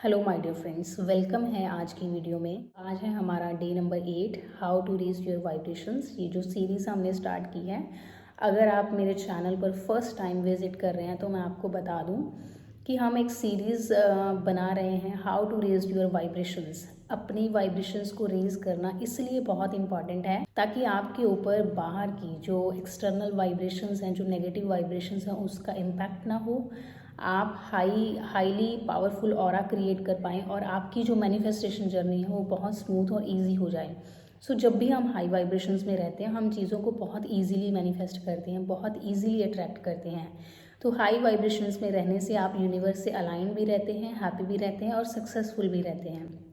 Hello my dear friends, welcome है आज की वीडियो में। आज है हमारा day number 8, how to raise your vibrations. ये जो सीरीज़ हमने स्टार्ट की है, अगर आप मेरे चैनल पर फर्स्ट टाइम विजिट कर रहे हैं तो मैं आपको बता दूं कि हम एक सीरीज़ बना रहे हैं, how to raise your vibrations. अपनी वाइब्रेशंस को रेज करना इसलिए बहुत इंपॉर्टेंट है ताकि आपके ऊपर बाहर की जो एक्सटर्नल वाइब्रेशंस हैं, जो नेगेटिव वाइब्रेशंस हैं, उसका इम्पैक्ट ना हो। आप हाईली पावरफुल ऑरा क्रिएट कर पाएँ और आपकी जो मैनिफेस्टेशन जर्नी है वो बहुत स्मूथ और इजी हो जाए। जब भी हम हाई वाइब्रेशंस में रहते हैं, हम चीज़ों को बहुत इजीली मैनिफेस्ट करते हैं, बहुत इजीली अट्रैक्ट करते हैं। तो हाई वाइब्रेशंस में रहने से आप यूनिवर्स से अलाइन भी रहते हैं, हैप्पी भी रहते हैं और सक्सेसफुल भी रहते हैं।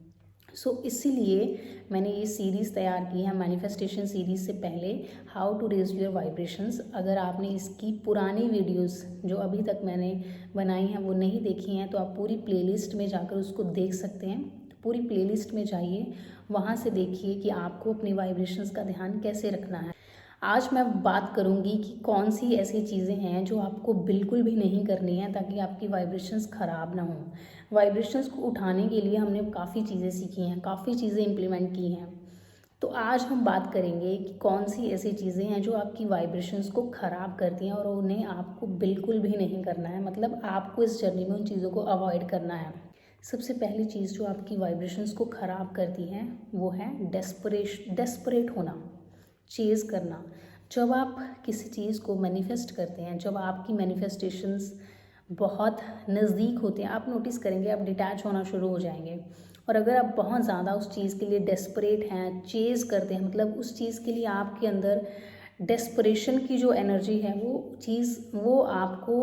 इसीलिए मैंने ये सीरीज़ तैयार की है, मैनिफेस्टेशन सीरीज़ से पहले how to raise your vibrations. अगर आपने इसकी पुरानी वीडियोस जो अभी तक मैंने बनाई हैं वो नहीं देखी हैं तो आप पूरी प्लेलिस्ट में जाकर उसको देख सकते हैं। पूरी प्लेलिस्ट में जाइए, वहाँ से देखिए कि आपको अपनी वाइब्रेशंस का ध्यान कैसे रखना है। आज मैं बात करूंगी कि कौन सी ऐसी चीज़ें हैं जो आपको बिल्कुल भी नहीं करनी है ताकि आपकी वाइब्रेशंस ख़राब ना हो। वाइब्रेशंस को उठाने के लिए हमने काफ़ी चीज़ें सीखी हैं, काफ़ी चीज़ें इम्प्लीमेंट की हैं। तो आज हम बात करेंगे कि कौन सी ऐसी चीज़ें हैं जो आपकी वाइब्रेशंस को ख़राब करती हैं और उन्हें आपको बिल्कुल भी नहीं करना है। मतलब आपको इस जर्नी में उन चीज़ों को अवॉइड करना है। सबसे पहली चीज़ जो आपकी वाइब्रेशंस को ख़राब करती है वो है डेस्परेट होना, चेज़ करना। जब आप किसी चीज़ को मैनिफेस्ट करते हैं, जब आपकी मैनिफेस्टेशंस बहुत नज़दीक होते हैं, आप नोटिस करेंगे आप डिटैच होना शुरू हो जाएंगे। और अगर आप बहुत ज़्यादा उस चीज़ के लिए डेस्परेट हैं, चेज़ करते हैं, मतलब उस चीज़ के लिए आपके अंदर डेस्परेशन की जो एनर्जी है वो आपको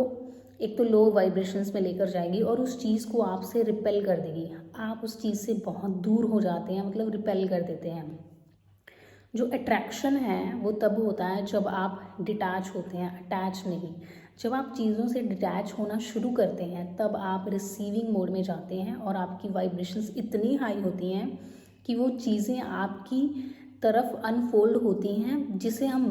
एक तो लो वाइब्रेशंस में लेकर जाएगी और उस चीज़ को आपसे रिपेल कर देगी। आप उस चीज़ से बहुत दूर हो जाते हैं, मतलब रिपेल कर देते हैं। जो अट्रैक्शन है वो तब होता है जब आप डिटैच होते हैं, अटैच नहीं। जब आप चीज़ों से डिटैच होना शुरू करते हैं तब आप रिसीविंग मोड में जाते हैं और आपकी वाइब्रेशंस इतनी हाई होती हैं कि वो चीज़ें आपकी तरफ अनफोल्ड होती हैं, जिसे हम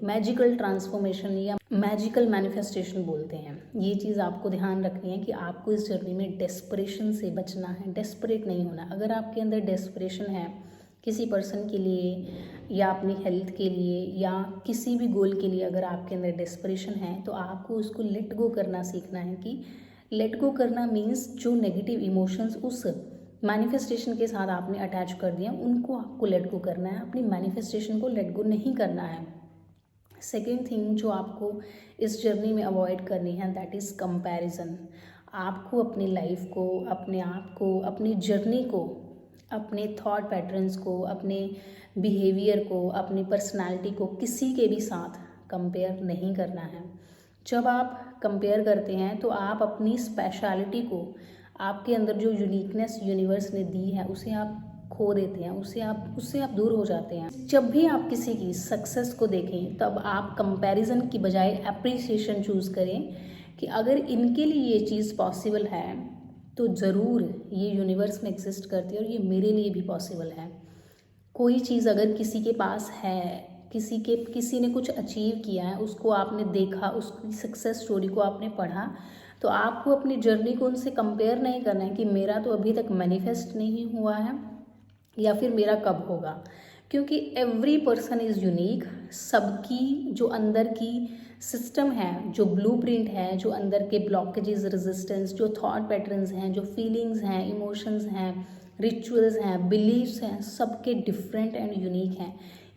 मैजिकल ट्रांसफॉर्मेशन या मैजिकल मैनिफेस्टेशन बोलते हैं। ये चीज़ आपको ध्यान रखनी है कि आपको इस जर्नी में डेस्परेशन से बचना है, डेस्परेट नहीं होना। अगर आपके अंदर डेस्परेशन है किसी पर्सन के लिए या अपनी हेल्थ के लिए या किसी भी गोल के लिए, अगर आपके अंदर डेस्परेशन है तो आपको उसको लेट गो करना सीखना है। कि लेट गो करना मीन्स जो नेगेटिव इमोशंस उस मैनिफेस्टेशन के साथ आपने अटैच कर दिया उनको आपको लेट गो करना है, अपनी मैनिफेस्टेशन को लेट गो नहीं करना है। सेकेंड थिंग जो आपको इस जर्नी में अवॉइड करनी है, दैट इज़ कंपैरिजन। आपको अपनी लाइफ को, अपने आप को, अपनी जर्नी को, अपने थॉट पैटर्न्स को, अपने बिहेवियर को, अपनी पर्सनालिटी को किसी के भी साथ कंपेयर नहीं करना है। जब आप कंपेयर करते हैं तो आप अपनी स्पेशलिटी को, आपके अंदर जो यूनिकनेस यूनिवर्स ने दी है उसे आप खो देते हैं, उससे आप दूर हो जाते हैं। जब भी आप किसी की सक्सेस को देखें तब आप कंपैरिजन की बजाय एप्रिसिएशन चूज़ करें कि अगर इनके लिए ये चीज़ पॉसिबल है तो ज़रूर ये यूनिवर्स में एग्जिस्ट करती है और ये मेरे लिए भी पॉसिबल है। कोई चीज़ अगर किसी के पास है, किसी ने कुछ अचीव किया है, उसको आपने देखा, उसकी सक्सेस स्टोरी को आपने पढ़ा, तो आपको अपनी जर्नी को उनसे कंपेयर नहीं करना है कि मेरा तो अभी तक मैनिफेस्ट नहीं हुआ है या फिर मेरा कब होगा। क्योंकि एवरी पर्सन इज़ यूनिक। सबकी जो अंदर की सिस्टम है, जो ब्लूप्रिंट है, जो अंदर के ब्लॉकेजेस, रेजिस्टेंस, जो थॉट पैटर्न्स हैं, जो फीलिंग्स हैं, इमोशंस हैं, रिचुअल्स हैं, बिलीव्स हैं, सबके डिफरेंट एंड यूनिक हैं।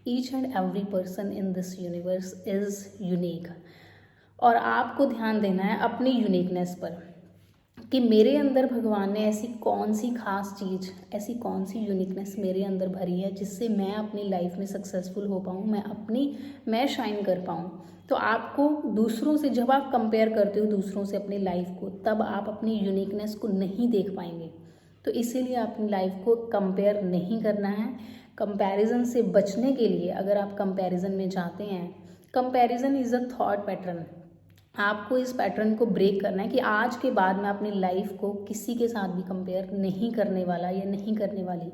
Each and every person in this universe is unique. और आपको ध्यान देना है अपनी यूनिकनेस पर कि मेरे अंदर भगवान ने ऐसी कौन सी खास चीज़, ऐसी कौन सी यूनिकनेस मेरे अंदर भरी है जिससे मैं अपनी लाइफ में सक्सेसफुल हो पाऊँ, मैं शाइन कर पाऊँ। तो आपको दूसरों से, जब आप कंपेयर करते हो दूसरों से अपनी लाइफ को, तब आप अपनी यूनिकनेस को नहीं देख पाएंगे। तो इसीलिए अपनी लाइफ को कंपेयर नहीं करना है। कंपैरिजन से बचने के लिए अगर आप कंपैरिजन में जाते हैं, comparison is a thought pattern. आपको इस पैटर्न को ब्रेक करना है कि आज के बाद मैं अपनी लाइफ को किसी के साथ भी कंपेयर नहीं करने वाला या नहीं करने वाली।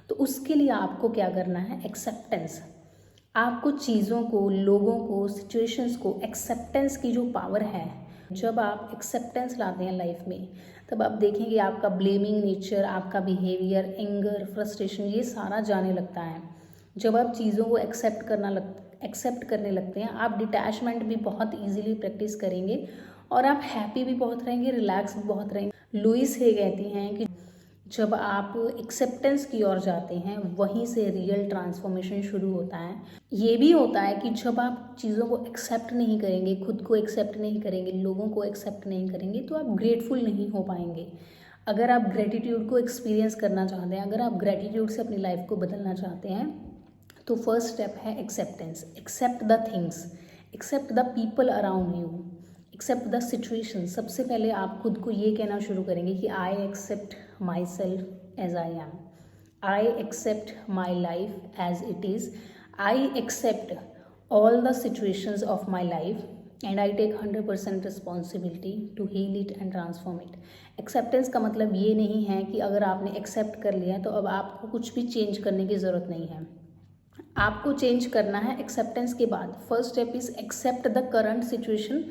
तो उसके लिए आपको क्या करना है, एक्सेप्टेंस। आपको चीज़ों को, लोगों को, सिचुएशंस को, एक्सेप्टेंस की जो पावर है जब आप एक्सेप्टेंस लाते हैं लाइफ में, तब आप देखेंगे आपका ब्लेमिंग नेचर, आपका बिहेवियर, एंगर, फ्रस्ट्रेशन, ये सारा जाने लगता है। जब आप चीज़ों को एक्सेप्ट करने लगते हैं, आप डिटैचमेंट भी बहुत इजीली प्रैक्टिस करेंगे और आप हैप्पी भी बहुत रहेंगे, रिलैक्स भी बहुत रहेंगे। लुइस हे कहती हैं कि जब आप एक्सेप्टेंस की ओर जाते हैं, वहीं से रियल ट्रांसफॉर्मेशन शुरू होता है। ये भी होता है कि जब आप चीज़ों को एक्सेप्ट नहीं करेंगे, खुद को एक्सेप्ट नहीं करेंगे, लोगों को एक्सेप्ट नहीं करेंगे, तो आप ग्रेटफुल नहीं हो पाएंगे। अगर आप ग्रेटिट्यूड को एक्सपीरियंस करना चाहते हैं, अगर आप ग्रेटिट्यूड से अपनी लाइफ को बदलना चाहते हैं, तो फर्स्ट स्टेप है acceptance. Accept the things, accept the people around you, accept the situation. सबसे पहले आप खुद को ये कहना शुरू करेंगे कि I accept myself as I am, I accept my life as it is, I accept all the situations of my life and I take 100% responsibility to heal it and transform it. Acceptance का मतलब ये नहीं है कि अगर आपने accept कर लिया है तो अब आपको कुछ भी चेंज करने की ज़रूरत नहीं है। आपको चेंज करना है एक्सेप्टेंस के बाद। First step is accept the current situation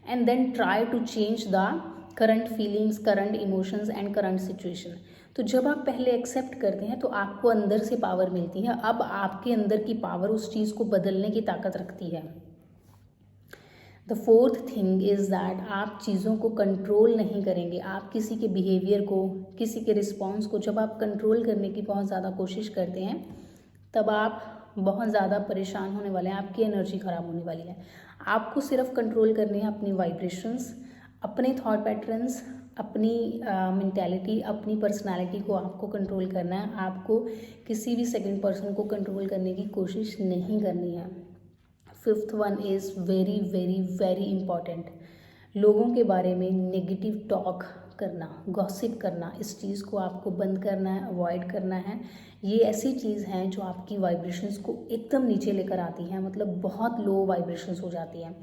and then try to change the current feelings, current emotions and current situation. तो जब आप पहले एक्सेप्ट करते हैं तो आपको अंदर से पावर मिलती है। अब आपके अंदर की पावर उस चीज़ को बदलने की ताकत रखती है। The fourth thing is that आप चीज़ों को कंट्रोल नहीं करेंगे। आप किसी के बिहेवियर को, किसी के रिस्पॉन्स को जब आप कंट्रोल करने की बहुत ज़्यादा कोशिश करते हैं, तब आप बहुत ज़्यादा परेशान होने वाले हैं, आपकी एनर्जी ख़राब होने वाली है। आपको सिर्फ कंट्रोल करनी है अपनी वाइब्रेशंस, अपने थॉट पैटर्न्स, अपनी मेंटालिटी, अपनी पर्सनालिटी को आपको कंट्रोल करना है। आपको किसी भी सेकंड पर्सन को कंट्रोल करने की कोशिश नहीं करनी है। Fifth one is very very very important, लोगों के बारे में नेगेटिव टॉक करना, गॉसिप करना, इस चीज़ को आपको बंद करना है, अवॉइड करना है। ये ऐसी चीज़ है जो आपकी वाइब्रेशंस को एकदम नीचे लेकर आती है, मतलब बहुत लो वाइब्रेशंस हो जाती हैं।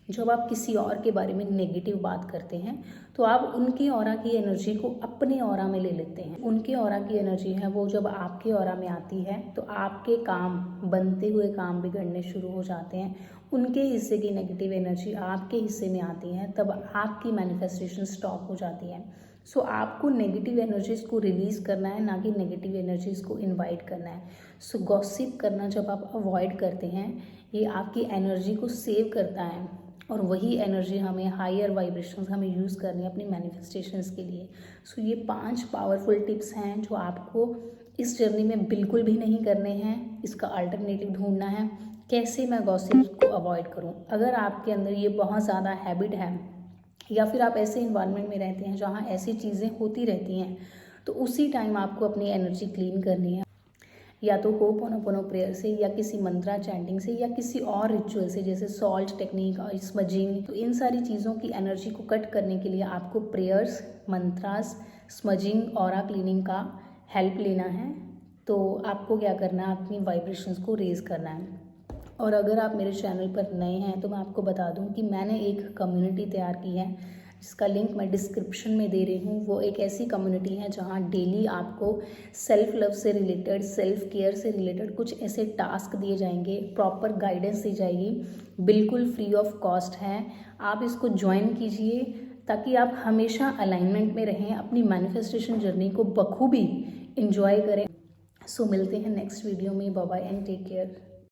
जब आप किसी और के बारे में नेगेटिव बात करते हैं तो आप उनके ऑरा की एनर्जी को अपने ऑरा में ले लेते हैं। उनके ऑरा की एनर्जी है वो जब आपके ऑरा में आती है तो आपके काम, बनते हुए काम बिगड़ने शुरू हो जाते हैं। उनके हिस्से की नेगेटिव एनर्जी आपके हिस्से में आती है, तब आपकी मैनिफेस्टेशन स्टॉप हो जाती है। सो आपको नेगेटिव एनर्जीज को रिलीज़ करना है, ना कि नेगेटिव एनर्जीज को इनवाइट करना है। सो गॉसिप करना जब आप अवॉइड करते हैं, ये आपकी एनर्जी को सेव करता है और वही एनर्जी हमें हायर वाइब्रेशंस हमें यूज़ करनी है अपनी मैनिफेस्टेशंस के लिए। सो ये 5 पावरफुल टिप्स हैं जो आपको इस जर्नी में बिल्कुल भी नहीं करने हैं। इसका अल्टरनेटिव ढूंढना है, कैसे मैं गॉसिप को अवॉइड करूं। अगर आपके अंदर ये बहुत ज़्यादा हैबिट है या फिर आप ऐसे इन्वायरमेंट में रहते हैं जहाँ ऐसी चीज़ें होती रहती हैं, तो उसी टाइम आपको अपनी एनर्जी क्लीन करनी है, या तो होपोनोपोनो प्रेयर से, या किसी मंत्रा चैंटिंग से, या किसी और रिचुअल से, जैसे सॉल्ट टेक्निक और स्मजिंग। तो इन सारी चीज़ों की एनर्जी को कट करने के लिए आपको prayers, mantras, smudging, aura cleaning का हेल्प लेना है। तो आपको क्या करना है, अपनी वाइब्रेशंस को रेज करना है। और अगर आप मेरे चैनल पर नए हैं तो मैं आपको बता दूं कि मैंने एक कम्युनिटी तैयार की है जिसका लिंक मैं डिस्क्रिप्शन में दे रही हूँ। वो एक ऐसी कम्युनिटी है जहाँ डेली आपको सेल्फ लव से रिलेटेड, सेल्फ केयर से रिलेटेड कुछ ऐसे टास्क दिए जाएंगे, प्रॉपर गाइडेंस दी जाएगी, बिल्कुल फ्री ऑफ कॉस्ट है। आप इसको ज्वाइन कीजिए ताकि आप हमेशा अलाइनमेंट में रहें, अपनी मैनिफेस्टेशन जर्नी को बखूबी इंजॉय करें। सो मिलते हैं नेक्स्ट वीडियो में। Bye bye and take care.